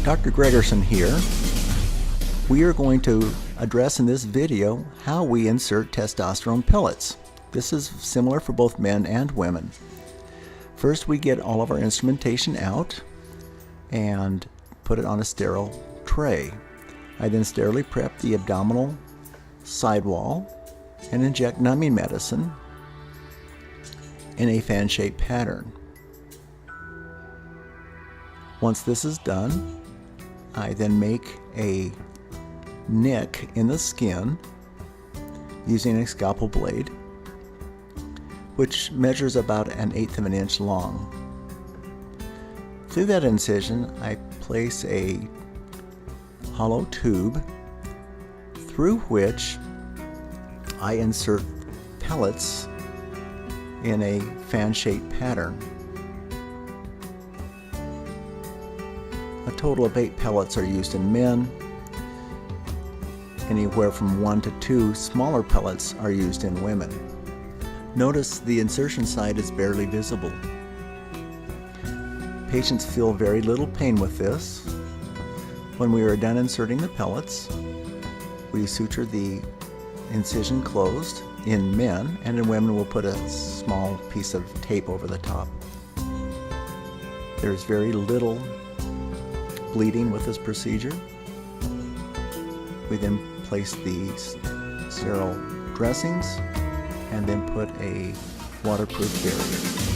Dr. Gregerson here. We are going to address in this video how we insert testosterone pellets. This is similar for both men and women. First, we get all of our instrumentation out and put it on a sterile tray. I then sterilely prep the abdominal sidewall and inject numbing medicine in a fan-shaped pattern. Once this is done, I then make a nick in the skin using a scalpel blade, which measures about 1/8 of an inch long. Through that incision, I place a hollow tube through which I insert pellets in a fan-shaped pattern. A total of 8 pellets are used in men. Anywhere from 1 to 2 smaller pellets are used in women. Notice the insertion site is barely visible. Patients feel very little pain with this. When we are done inserting the pellets, we suture the incision closed. In men, and in women we'll put a small piece of tape over the top. There's very little bleeding with this procedure. We then place the sterile dressings and then put a waterproof barrier.